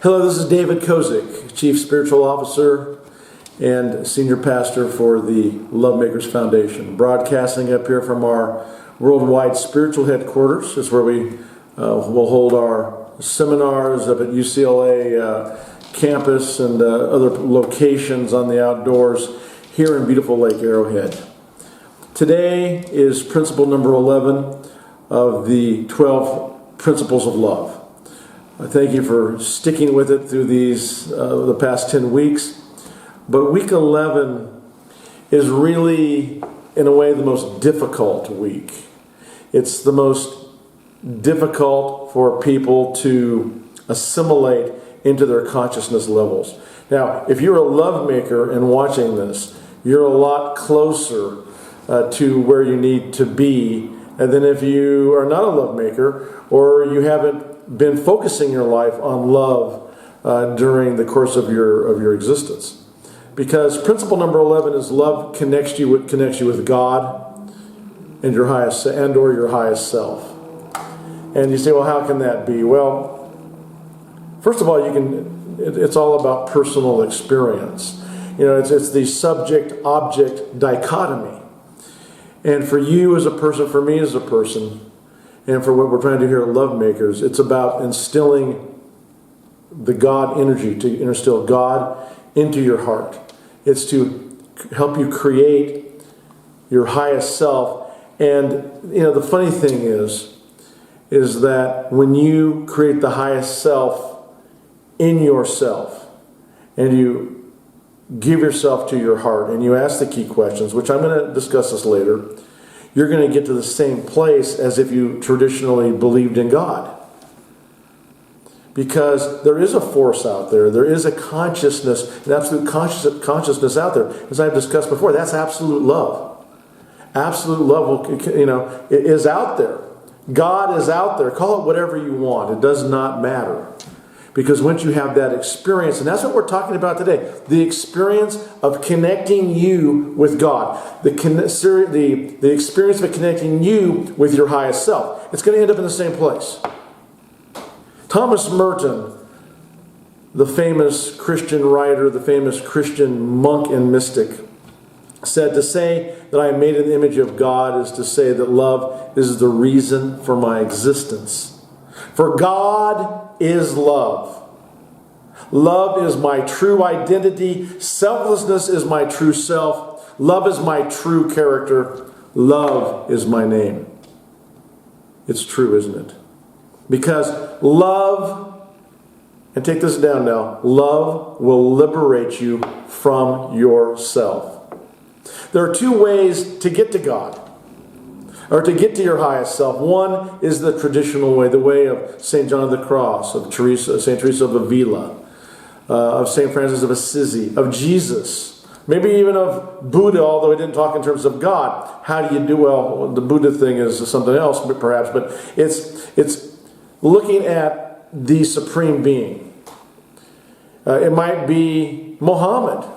Hello, this is David Kozich, Chief Spiritual Officer and Senior Pastor for the LoveMakers Foundation. Broadcasting up here from our worldwide spiritual headquarters. This is where we will hold our seminars up at UCLA campus and other locations on the outdoors here in beautiful Lake Arrowhead. Today is principle number 11 of the 12 Principles of Love. I thank you for sticking with it through these the past 10 weeks. But week 11 is really, in a way, the most difficult week. It's the most difficult for people to assimilate into their consciousness levels. Now, if you're a love maker and watching this, you're a lot closer to where you need to be than if you are not a love maker or you haven't been focusing your life on love during the course of your existence. Because principle number 11 is love connects you with God and your highest or your highest self. And you say, well, how can that be? Well, first of all, it's all about personal experience. You know, it's the subject-object dichotomy. And for you as a person, for me as a person, and for what we're trying to do here at LoveMakers, it's about instilling the God energy, to instill God into your heart. It's to help you create your highest self. And, you know, the funny thing is that when you create the highest self in yourself, and you give yourself to your heart, and you ask the key questions, which I'm going to discuss this later, you're going to get to the same place as if you traditionally believed in God. Because there is a force out there. There is a consciousness, an absolute consciousness out there. As I've discussed before, that's absolute love. Absolute love, is out there. God is out there. Call it whatever you want. It does not matter. Because once you have that experience, and that's what we're talking about today, the experience of connecting you with God, the experience of connecting you with your highest self, it's going to end up in the same place. Thomas Merton, the famous Christian writer, the famous Christian monk and mystic, said, to say that I am made in the image of God is to say that love is the reason for my existence. For God is love. Love is my true identity. Selflessness is my true self. Love is my true character. Love is my name. It's true, isn't it? Because love, and take this down now, love will liberate you from yourself. There are two ways to get to God, or to get to your highest self. One is the traditional way, the way of St. John of the Cross, of St. Teresa of Avila, of St. Francis of Assisi, of Jesus, maybe even of Buddha, although he didn't talk in terms of God. How do you do? Well, the Buddha thing is something else, perhaps, but it's looking at the Supreme Being. It might be Muhammad.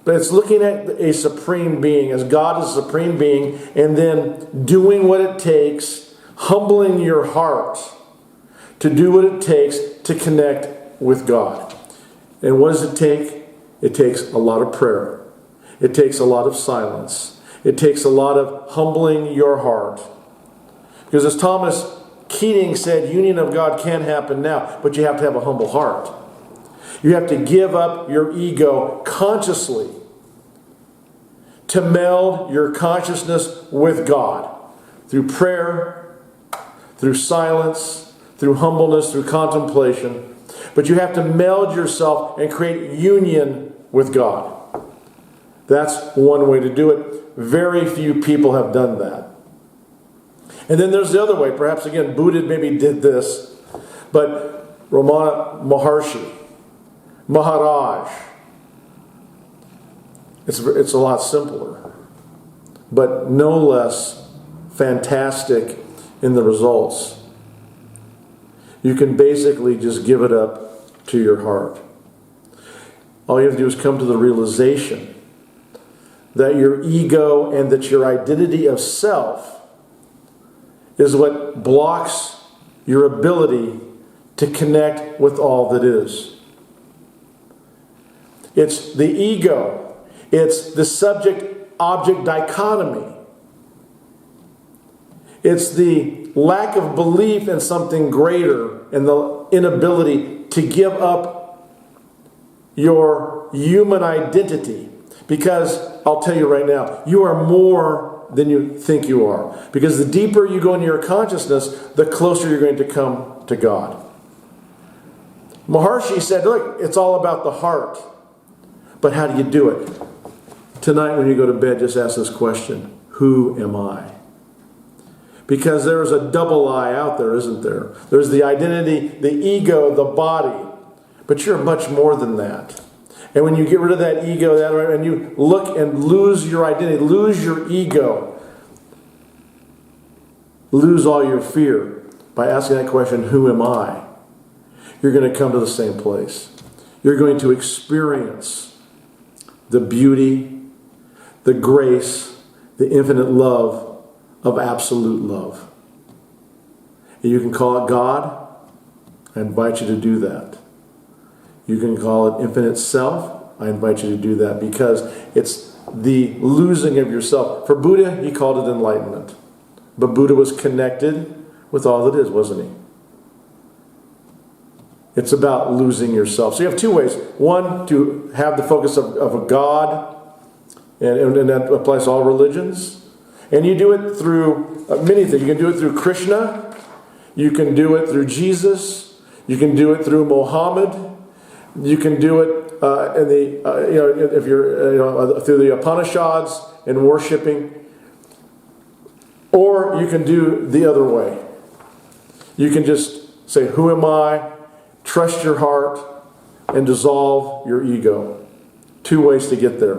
But it's looking at a Supreme Being, as God is a Supreme Being, and then doing what it takes, humbling your heart to do what it takes to connect with God. And what does it take? It takes a lot of prayer. It takes a lot of silence. It takes a lot of humbling your heart. Because as Thomas Keating said, union of God can happen now, but you have to have a humble heart. You have to give up your ego consciously to meld your consciousness with God through prayer, through silence, through humbleness, through contemplation. But you have to meld yourself and create union with God. That's one way to do it. Very few people have done that. And then there's the other way. Perhaps, again, Buddha maybe did this, but Ramana Maharaj, it's a lot simpler, but no less fantastic in the results. You can basically just give it up to your heart. All you have to do is come to the realization that your ego and that your identity of self is what blocks your ability to connect with all that is. It's the ego. It's the subject-object dichotomy. It's the lack of belief in something greater and the inability to give up your human identity. Because I'll tell you right now, you are more than you think you are. Because the deeper you go into your consciousness, the closer you're going to come to God. Maharishi said, look, it's all about the heart. But how do you do it? Tonight when you go to bed, just ask this question: who am I? Because there's a double I out there, isn't there? There's the identity, the ego, the body. But you're much more than that. And when you get rid of that ego, and you look and lose your identity, lose your ego, lose all your fear by asking that question, who am I? You're going to come to the same place. You're going to experience the beauty, the grace, the infinite love of absolute love. And you can call it God. I invite you to do that. You can call it infinite self. I invite you to do that, because it's the losing of yourself. For Buddha, he called it enlightenment. But Buddha was connected with all that is, wasn't he? It's about losing yourself. So you have two ways. One, to have the focus of a God, and that applies to all religions. And you do it through many things. You can do it through Krishna. You can do it through Jesus. You can do it through Muhammad. You can do it if you're through the Upanishads and worshiping, or you can do the other way. You can just say, "Who am I?" Trust your heart and dissolve your ego. Two ways to get there.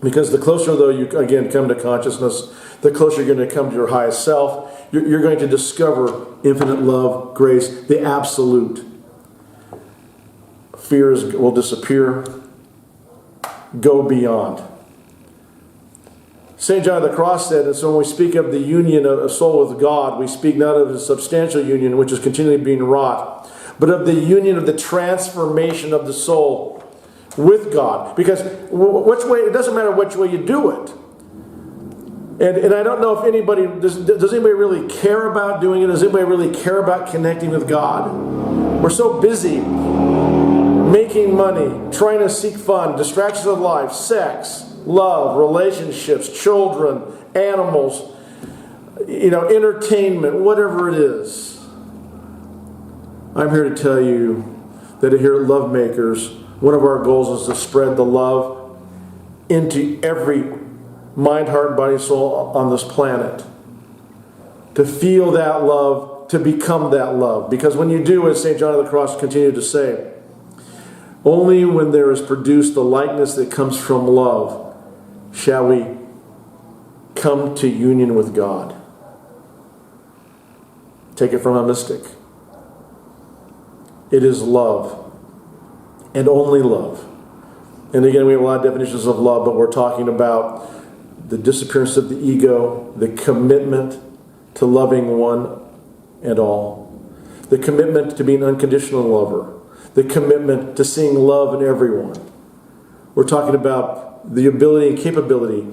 Because the closer, though, you again come to consciousness, the closer you're going to come to your highest self. You're going to discover infinite love, grace, the absolute. Fears will disappear. Go beyond. St. John of the Cross said, and so when we speak of the union of a soul with God, we speak not of a substantial union which is continually being wrought, but of the union of the transformation of the soul with God. Because which way, it doesn't matter which way you do it. And I don't know if anybody, does anybody really care about doing it? Does anybody really care about connecting with God? We're so busy making money, trying to seek fun, distractions of life, sex, love, relationships, children, animals, entertainment, whatever it is. I'm here to tell you that here at LoveMakers, one of our goals is to spread the love into every mind, heart, body, soul on this planet. To feel that love, to become that love. Because when you do, as St. John of the Cross continued to say, only when there is produced the likeness that comes from love shall we come to union with God. Take it from a mystic. It is love, and only love. And again, we have a lot of definitions of love, but we're talking about the disappearance of the ego, the commitment to loving one and all, the commitment to being an unconditional lover, the commitment to seeing love in everyone. We're talking about the ability and capability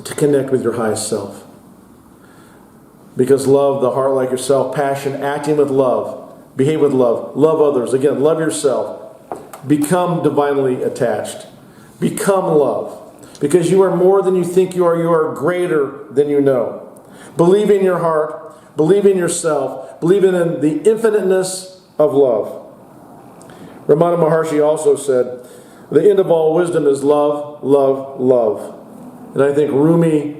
to connect with your highest self. Because love, the heart like yourself, passion, acting with love, behave with love others. Again, love yourself. Become divinely attached. Become love. Because you are more than you think you are. You are greater than you know. Believe in your heart. Believe in yourself. Believe in the infiniteness of love. Ramana Maharshi also said, the end of all wisdom is love, love, love. And I think Rumi,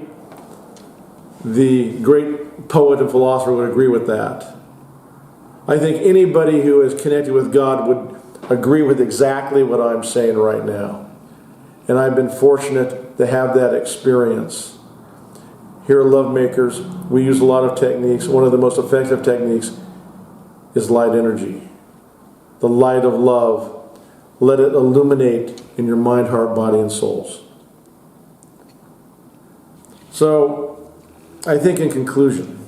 the great poet and philosopher, would agree with that. I think anybody who is connected with God would agree with exactly what I'm saying right now. And I've been fortunate to have that experience. Here at LoveMakers, we use a lot of techniques. One of the most effective techniques is light energy. The light of love. Let it illuminate in your mind, heart, body, and souls. So, I think in conclusion,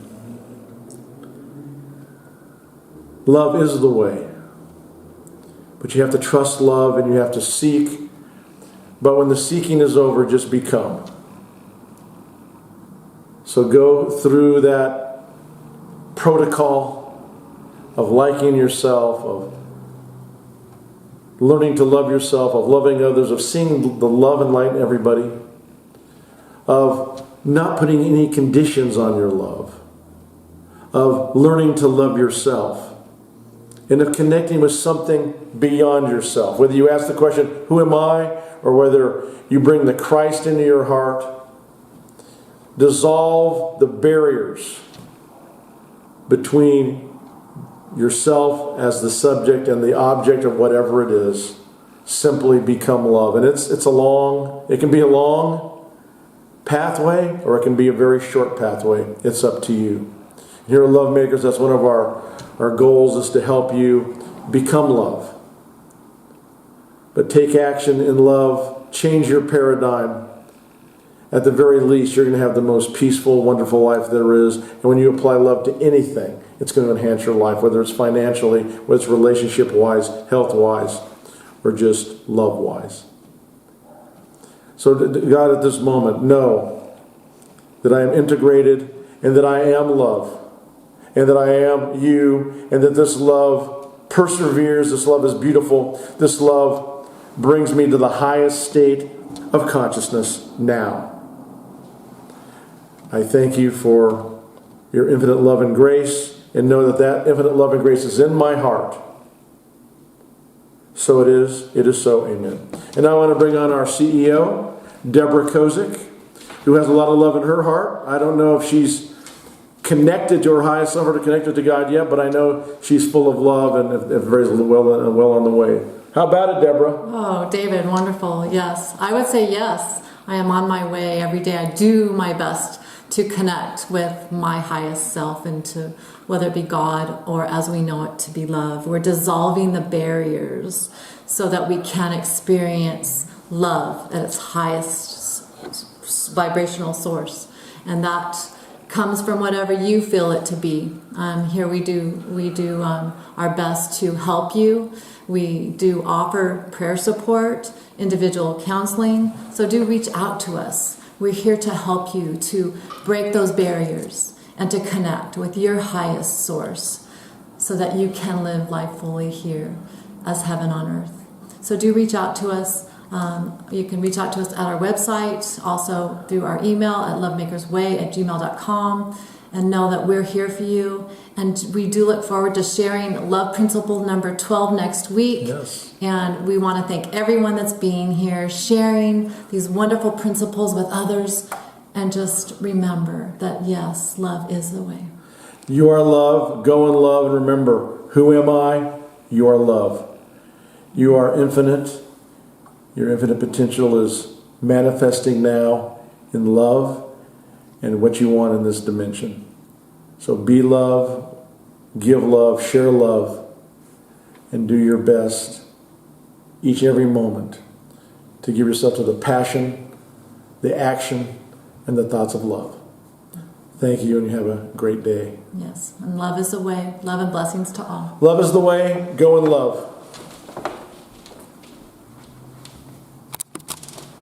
Love is the way. But you have to trust love and you have to seek. But when the seeking is over, just become. So go through that protocol of liking yourself, of learning to love yourself, of loving others, of seeing the love and light in everybody, of not putting any conditions on your love, of learning to love yourself, and of connecting with something beyond yourself. Whether you ask the question, who am I? Or whether you bring the Christ into your heart, dissolve the barriers between yourself as the subject and the object of whatever it is. Simply become love. And it can be a long pathway or it can be a very short pathway. It's up to you. Here at LoveMakers, that's one of our goals, is to help you become love. But take action in love, change your paradigm. At the very least, you're going to have the most peaceful, wonderful life there is. And when you apply love to anything, it's going to enhance your life, whether it's financially, whether it's relationship-wise, health-wise, or just love-wise. So God, at this moment, know that I am integrated and that I am love and that I am you and that this love perseveres, this love is beautiful, this love brings me to the highest state of consciousness now. I thank you for your infinite love and grace, and know that that infinite love and grace is in my heart. So it is so, amen. And now I want to bring on our CEO, Deborah Kozich, who has a lot of love in her heart. I don't know if she's connected to her highest self or connected to God yet, but I know she's full of love and very well on the way. How about it, Deborah? Oh, David, wonderful. Yes. I would say yes. I am on my way every day. I do my best to connect with my highest self and to, whether it be God or as we know it, to be love. We're dissolving the barriers so that we can experience love at its highest vibrational source. And that comes from whatever you feel it to be. Here we do our best to help you. We do offer prayer support, individual counseling. So do reach out to us. We're here to help you to break those barriers and to connect with your highest source so that you can live life fully here as heaven on earth. So do reach out to us. You can reach out to us at our website, also through our email at lovemakersway@gmail.com, and know that we're here for you. And we do look forward to sharing Love Principle number 12 next week. Yes. And we want to thank everyone that's being here, sharing these wonderful principles with others. And just remember that, yes, love is the way. You are love. Go in love. And remember, who am I? You are love. You are infinite. Your infinite potential is manifesting now in love and what you want in this dimension. So be love, give love, share love, and do your best each and every moment to give yourself to the passion, the action, and the thoughts of love. Thank you, and you have a great day. Yes, and love is the way. Love and blessings to all. Love is the way. Go in love.